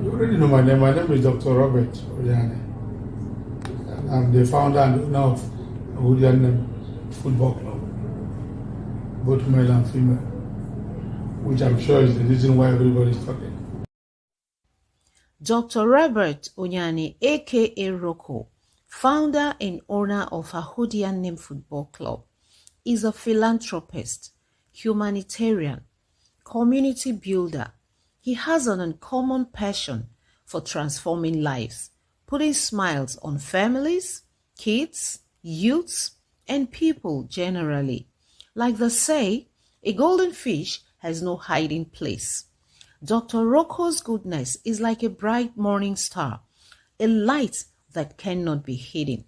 You already know my name. My name is Dr. Robert Oyane. I'm the founder and owner of Ahudiya Nnem Football Club, both male and female, which I'm sure is the reason why everybody is talking. Dr. Robert Oyane, aka Roco, founder and owner of Ahudiya Nnem Football Club, is a philanthropist, humanitarian, community builder. He has an uncommon passion for transforming lives, putting smiles on families, kids, youths, and people generally. Like they say, a golden fish has no hiding place. Dr. Roco's goodness is like a bright morning star, a light that cannot be hidden.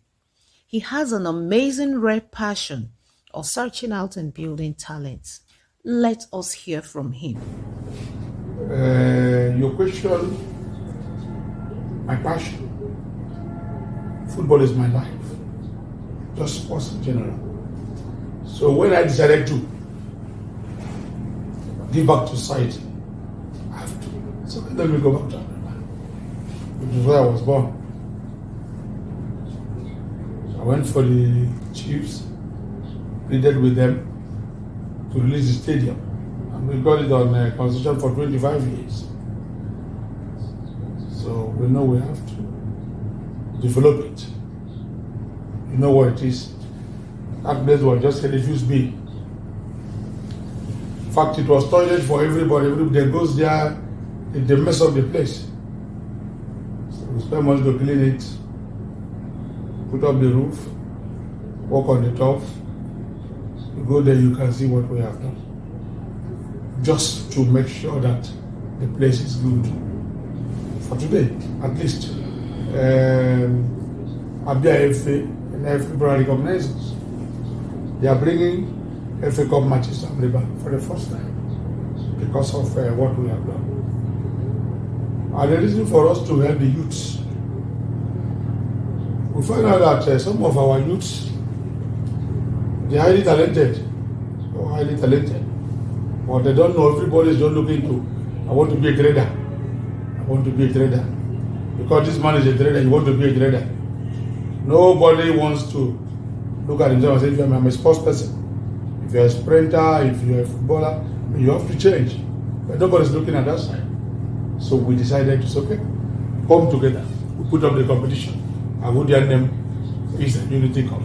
He has an amazing rare passion of searching out and building talents. Let us hear from him. Your question, my passion. Football is my life, just sports in general. So when I decided to give back to society, I have to. So let me go back to Abiriba, which is where I was born. So I went for the Chiefs, pleaded with them to release the stadium. And we got it on concession for 25 years. So we know we have to develop it. You know what it is. That place was just a refuse bin. In fact, it was toilet for everybody. Everybody goes there, they mess up the place. So we spent money to clean it, put up the roof, walk on the top. You go there, you can see what we have done. Just to make sure that the place is good. For today, at least. Abia FA and everybody recognizes. They are bringing FA Cup matches to Abiriba for the first time because of what we have done. And the reason for us to help the youths, we find out that some of our youths, they are highly talented, but they don't know. Everybody is just looking to, I want to be a trader. I want to be a trader. Because this man is a trader, you want to be a trader. Nobody wants to look at himself and say, I'm a sports person. If you're a sprinter, if you're a footballer, you have to change. But nobody's looking at that side. So we decided to say, okay, come together. We put up the competition. Ahudiya Nnem is a unity cup.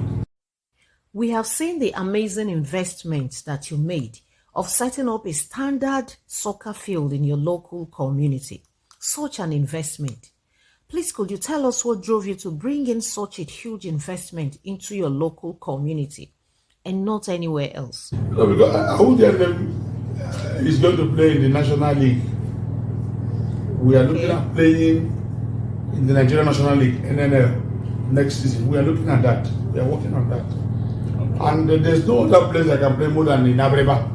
We have seen the amazing investment that you made of setting up a standard soccer field in your local community. Such an investment. Please, could you tell us what drove you to bring in such a huge investment into your local community and not anywhere else? No, because Ahudiya Nnem is going to play in the National League. We are looking at playing in the Nigerian National League, NNL, next season. We are looking at that. We are working on that. And there's no other place I can play more than in Abiriba.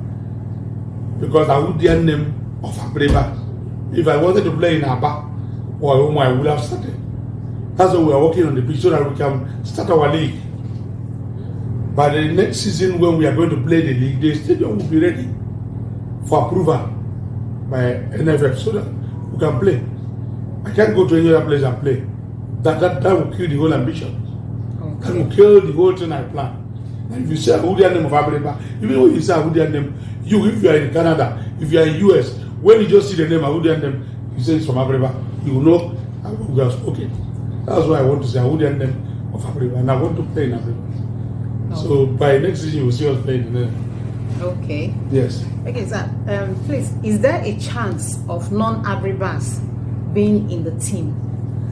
Because Ahudiya Nnem of Abiriba. If I wanted to play in Aba or Omo, I would have started. That's why we are working on the pitch so that we can start our league. By the next season, when we are going to play the league, the stadium will be ready for approval by NFF so that we can play. I can't go to any other place and play. That will kill the whole ambition. Okay. That will kill the whole thing I plan. And if you say Ahudiya Nnem of Abiriba, even when you say Ahudiya Nnem, if you are in Canada, if you are in US, when you just see the name Ahudiya Nnem, you say it's from Abiriba, you will know we have spoken. That's why I want to say Ahudiya Nnem of Abiriba, and I want to play in Abiriba. Oh. So by next season, you will see us playing in there. Okay. Yes. Okay, sir. Please, is there a chance of non-Abiribas being in the team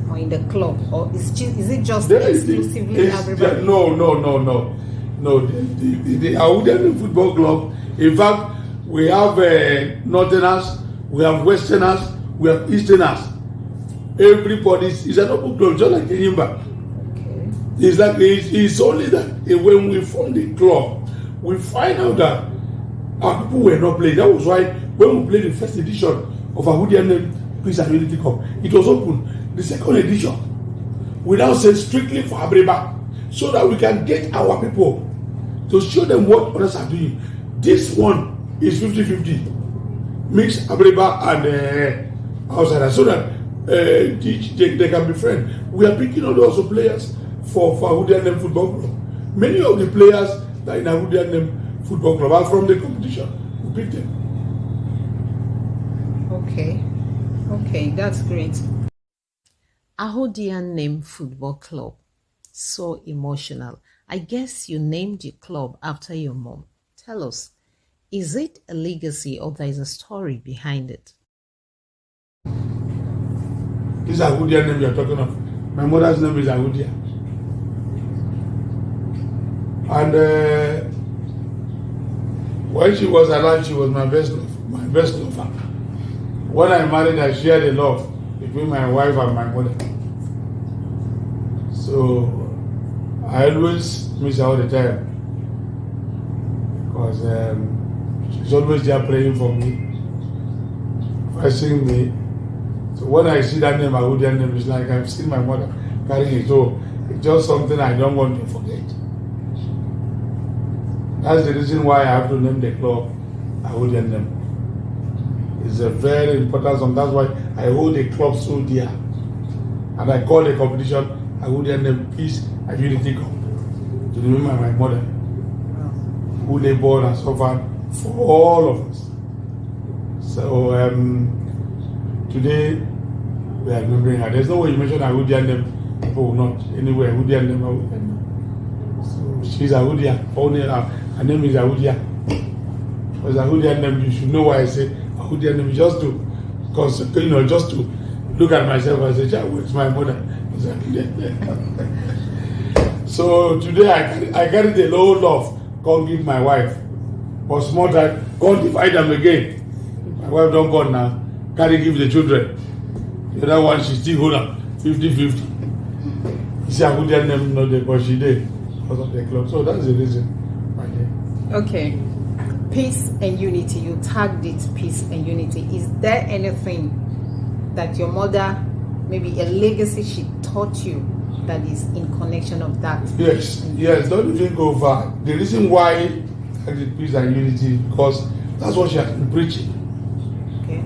or in the club, or is it just exclusively Abiriba? No. The Ahudiya Nnem Football Club, in fact, we have Northerners, we have Westerners, we have Easterners. Everybody is an open club, just like Enyimba. Okay. It's only that when we formed the club, we find out that our people were not playing. That was why when we played the first edition of Ahudiya Nnem Peace and Unity Cup, it was open. The second edition, we now say strictly for Abiriba, so that we can get our people to show them what others are doing. This one is 50-50. Mix Abiriba and outsiders, so that they can be friends. We are picking on also players for Ahudiya Nnem Football Club. Many of the players that in Ahudiya Nnem Football Club are from the competition. We pick them. Okay, that's great. Ahudiya Nnem Football Club. So emotional. I guess you named your club after your mom. Tell us, is it a legacy or there is a story behind it? This Ahudiya Nnem you are talking of. My mother's name is Ahudiya. And when she was alive, she was my best lover. When I married, I shared a love between my wife and my mother. So I always miss her all the time because she's always there praying for me, blessing me. So when I see that name, Ahudiya Nnem, it's like I've seen my mother carrying it. So it's just something I don't want to forget. That's the reason why I have to name the club Ahudiya Nnem. It's a very important song. That's why I hold the club so dear. And I call the competition Ahudiya Nnem Peace and Unity Cup to remember my mother, who labored and suffered for all of us. So today we are remembering her. There's no way you mention Ahudiya Nnem, people will not. Anyway, Ahudiya Nnem, Ahudiya Nnem. So she's Ahudiya. Only her name is Ahudiya. Because Ahudiya Nnem, you should know why I say Ahudiya Nnem, just to look at myself and say, it's my mother. So today I carry the low love, can't give my wife. But small time, can't divide them again. My wife don't go now, carry give the children. The other one, she still hold up 50-50. You see, Ahudiya Nnem, not the, but she did because of the club. So that's the reason. Okay. Peace and unity. You tagged it peace and unity. Is there anything that your mother, maybe a legacy she taught you that is in connection of that? Yes, don't even go far. The reason why I did peace and unity is because that's what she has been preaching. Okay.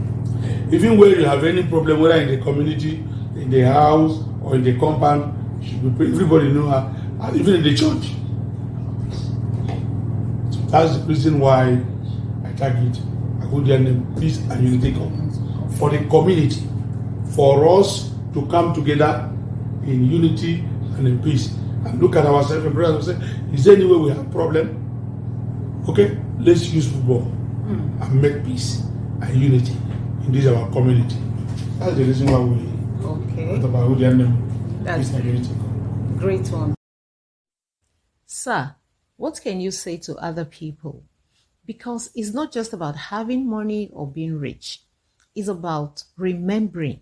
Even where you have any problem, whether in the community, in the house, or in the compound, everybody know her, and even in the church. So that's the reason why I tag it Ahudiya Nnem Peace and Unity Cup for the community, for us to come together in unity and in peace and look at ourselves and brothers and say, is there any way we have a problem? Okay, let's use football and make peace and unity in this our community. That's the reason why we talk about Ahudiya Nnem Peace and Unity Cup. Great one. Sir, what can you say to other people? Because it's not just about having money or being rich. It's about remembering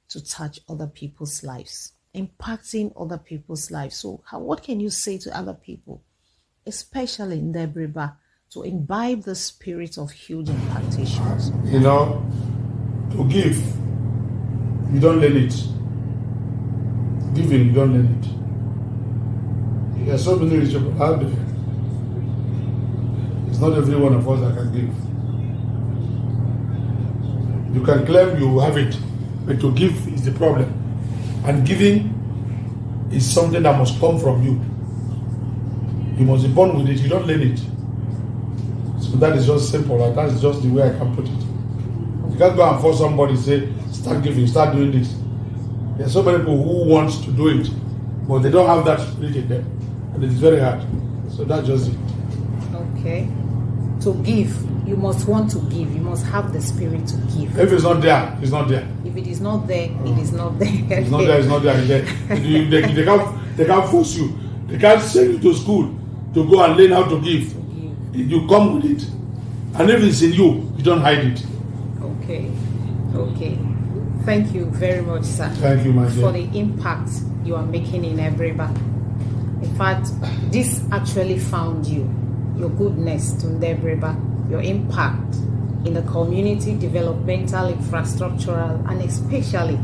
to touch other people's lives, impacting other people's lives. So what can you say to other people, especially in Abiriba, to imbibe the spirit of huge impactations? To give, you don't learn it. Giving, you don't learn it. There are so many rich people out there. It's not every one of us that can give. You can claim you have it, but to give is the problem. And giving is something that must come from you. You must be born with it, you don't learn it. So that is just simple, and that is just the way I can put it. You can't go and force somebody to say, start giving, start doing this. There are so many people who want to do it, but they don't have that spirit in them. And it is very hard. So that's just it. Okay. To give, you must want to give. You must have the spirit to give. If it's not there, it's not there. If it is not there, it is not there. It's not there, it's not there. They can't force you. They can't send you to school to go and learn how to give. You come with it. And if it's in you, you don't hide it. Okay. Thank you very much, sir. Thank you, my dear. For the impact you are making in Abiriba. In fact, this actually found you. Your goodness to Abiriba, your impact in the community, developmental, infrastructural, and especially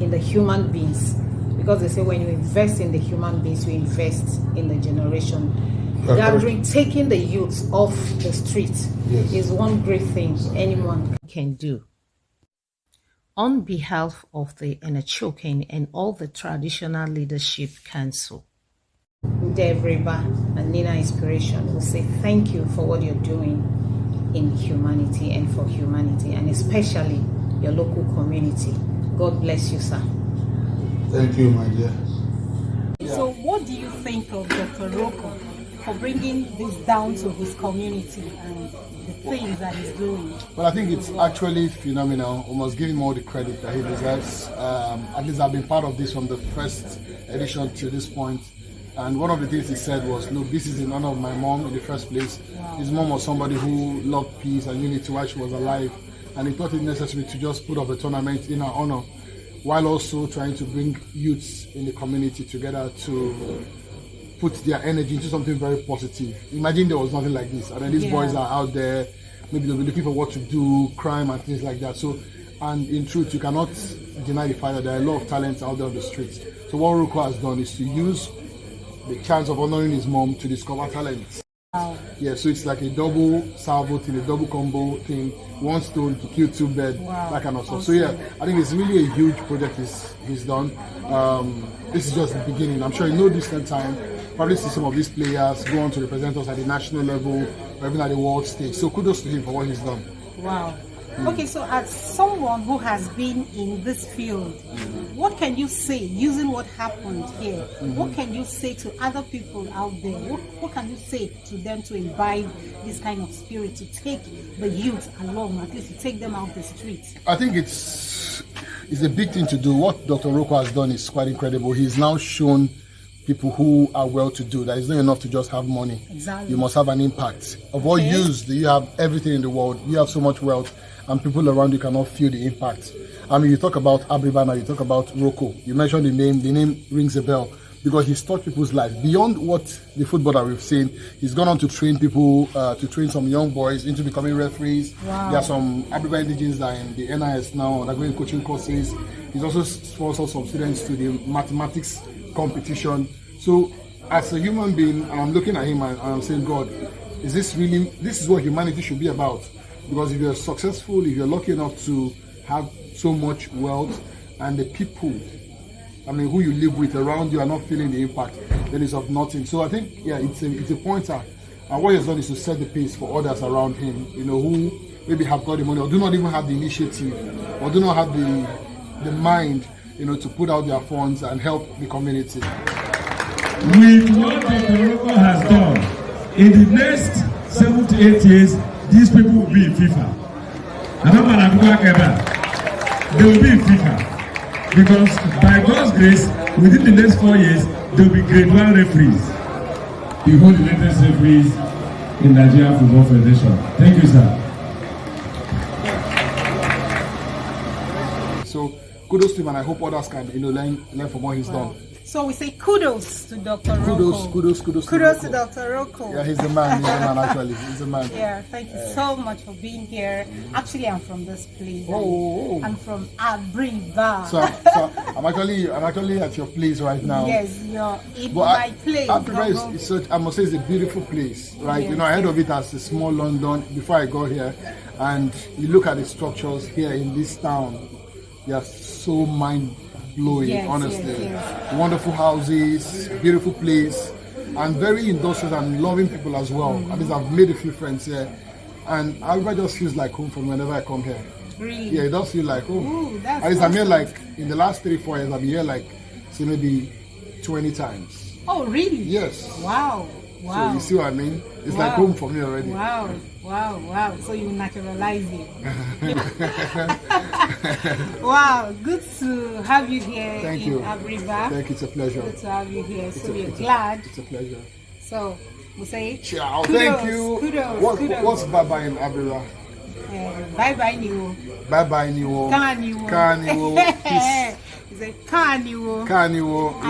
in the human beings. Because they say when you invest in the human beings, you invest in the generation. Gathering, taking the youth off the street is one great thing anyone can do. on behalf of the Enachoken and all the Traditional Leadership Council, Debriba and Nina Inspiration will say thank you for what you're doing in humanity and for humanity, and especially your local community. God bless you, sir. Thank you, my dear. So what do you think of Dr. Roco for bringing this down to his community and the things that he's doing? Well, I think it's actually phenomenal. We must give him all the credit that he deserves. At least I've been part of this from the first edition to this point. And one of the things he said was, look, this is in honor of my mom in the first place. Wow. His mom was somebody who loved peace and unity while she was alive. And he thought it necessary to just put up a tournament in her honor, while also trying to bring youths in the community together to put their energy into something very positive. Imagine there was nothing like this. And then these boys are out there, maybe they'll be looking for what to do, crime and things like that. So, and in truth, you cannot deny the fact that there are a lot of talents out there on the streets. So what Roco has done is to use the chance of honoring his mom to discover talents. Wow. Yeah, so it's like a double salvo thing, a double combo thing, one stone to kill two birds, that kind of stuff. So yeah, I think it's really a huge project he's done. This is just the beginning. I'm sure in no distant time, probably see some of these players go on to represent us at the national level or even at the world stage. So kudos to him for what he's done. Wow. Okay, so as someone who has been in this field, what can you say, using what happened here, what can you say to other people out there? What can you say to them to imbibe this kind of spirit, to take the youth along, at least to take them out the streets? I think it's a big thing to do. What Dr. Roco has done is quite incredible. He's now shown people who are well-to-do that it's not enough to just have money. Exactly. You must have an impact. Of what use do you have everything in the world? You have so much wealth, and people around you cannot feel the impact. I mean, you talk about Abiriba now, you talk about Roco. You mentioned the name rings a bell because he's touched people's lives. Beyond what the footballer we've seen, he's gone on to train people, to train some young boys into becoming referees. Wow. There are some Abiriba indigenes that are in the NIS now, they're going coaching courses. He's also sponsored some students to the mathematics competition. So as a human being, and I'm looking at him and I'm saying, God, this is what humanity should be about? Because if you're successful, if you're lucky enough to have so much wealth, and the people, I mean, who you live with around you are not feeling the impact, then it's of nothing. So I think, yeah, it's a pointer. And what he's done is to set the pace for others around him, who maybe have got the money or do not even have the initiative or do not have the mind, to put out their funds and help the community. With what Dr. Roco has done, in the next 7 to 8 years, these people will be in FIFA. They will be in FIFA. Because by God's grace, within the next 4 years, they will be grade 1 referees. You hold the latest referees in Nigeria Football Federation. Thank you, sir. So kudos to him, and I hope others can learn from what he's done. So we say kudos to Dr. Roco. Kudos to Dr. Roco. Yeah, he's the man actually. He's the man. Yeah, thank you so much for being here. Actually, I'm from this place. I'm from Abiriba. So I'm actually at your place right now. Yes, you're in my place. Abiriba is such, I must say, it's a beautiful place, right? Yes, I heard of it as a small London before I got here, and you look at the structures here in this town, they are so mind-blowing, honestly. Yes. Wonderful houses, beautiful place, and very industrial and loving people as well. At least I've made a few friends here, and Abiriba just feels like home for me whenever I come here. Really? Yeah, it does feel like home. Ooh, that's at least I'm here awesome. like in the last 3-4 years. I've been here like say maybe 20 times. Oh, really? Yes. Wow. So you see what I mean? It's like home for me already. Wow. So you naturalize it. Wow, good to have you here. Thank in you. Abiriba. Thank you, it's a pleasure. Good to have you here. So we're glad. It's a pleasure. So we say Ciao. kudos, Thank you. Kudos. What's bye-bye in Abiriba? Bye-bye, Niwo. Bye-bye, Niwo. Kaniwo. Peace. He said, Kaniwo.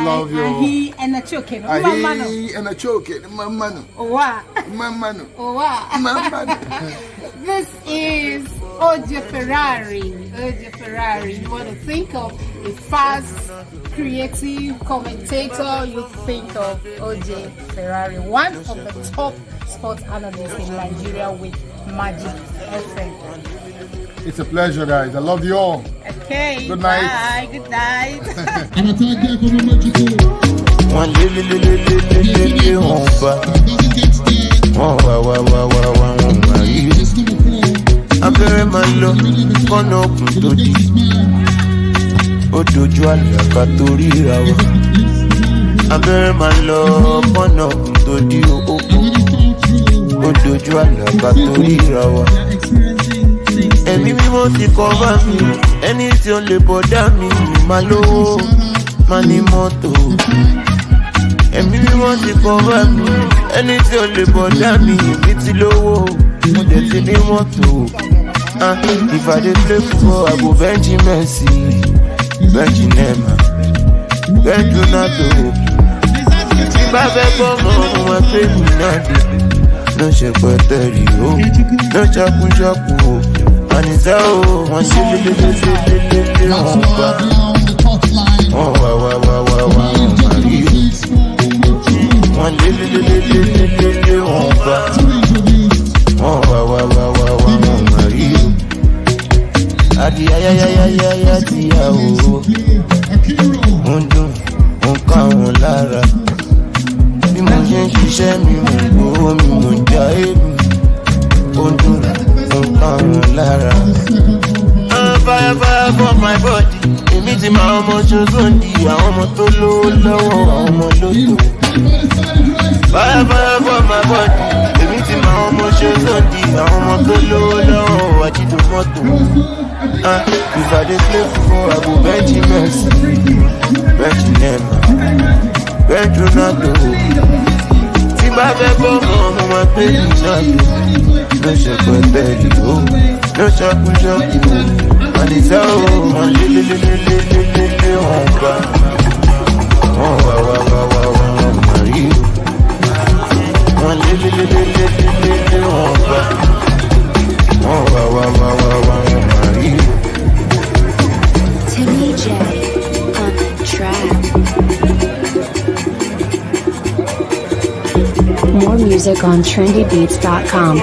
Love you. Ahi Enachoken. Ahi Enachoken. Mamano. Owa. Mamano. Owa. Mamano. This is Oje Ferrari. You want to think of a fast, creative commentator, you think of Oje Ferrari, one of the top sports analysts in Nigeria with Magic FM. It's a pleasure, guys. I love you all. Okay. Good night. Bye. Good night. And attack there from a magical. One abẹ́rẹ́ máa lọ kọ́nà òkun tó di ó dojú àlàkà tó ríra wa abẹ́rẹ́ máa lọ kọ́nà òkun tó di ó dojú àlàkà tó ríra wa ẹ̀mí mímọ́ ti kọ́ bá mi ẹni tí ó lè bọ̀dá mi máa lówó máa ní mọ́tò ẹ̀mí mímọ́ ti kọ́ bá mi ẹni tí ó lè bọ̀dá mi èmi ti lówó mo dẹ̀ ti ní mọ́tò. If I dey play football, I go bench Messi, bench Neymar, bench Ronaldo. If I fẹ́ kọ́ mọ́ wọn pé mi náà dé, ló ṣe pẹ̀tẹ́rì o, ló ṣàkúṣàkú o, àníṣe o, wọ́n ṣe lélelélelélé wọn gbà, wọ́n wá wọn máa rí o, wọ́n lélelélelélé wọn gbà, wọ́n wá wọn máa rí o. Adi ayayayayaya ti ya o, dùn, ká wọn lára. Bí mo ṣe ń ṣiṣẹ́ mi, mo ń gbowó mi, mo ń já èmi. Dùn, ká wọn lára. Fire for my body. Èmi ti máa ọmọ ṣoṣondi, àwọn ọmọ tó lówó lọ́wọ́, àwọn ọmọ lóto. Fire for my body. Èmi ti máa ọmọ ṣoṣondi, àwọn ọmọ tó lówó lọ́wọ́, àjídò mọ́tò. If I dey play football, I go bench Messi, bench Neymar, bench Ronaldo. Tí bá fẹ́ kọ́ mọ́ mo máa pé mi náà dé. Ló ṣe pẹ̀tẹ́rì o, ló ṣàkúṣàkú o. Àdìsá o, wọ́n lélelélelélé wọn gbà. Wọ́n wá wọn máa rí o. Wọ́n lélelélelélé wọn gbà. Wọ́n wá wọn máa rí o. Timmy J on the track. More music on trendybeats.com.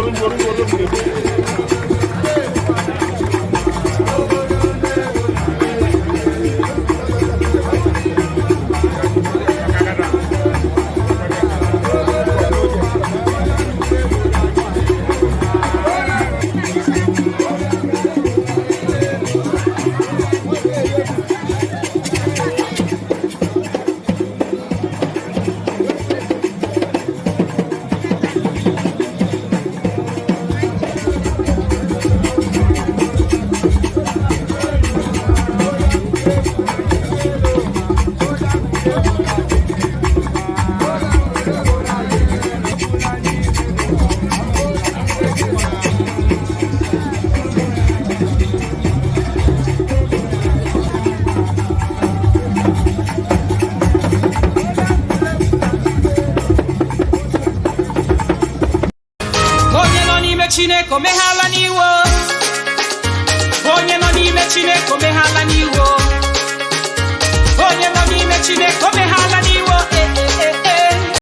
Chineke mehala n'iwo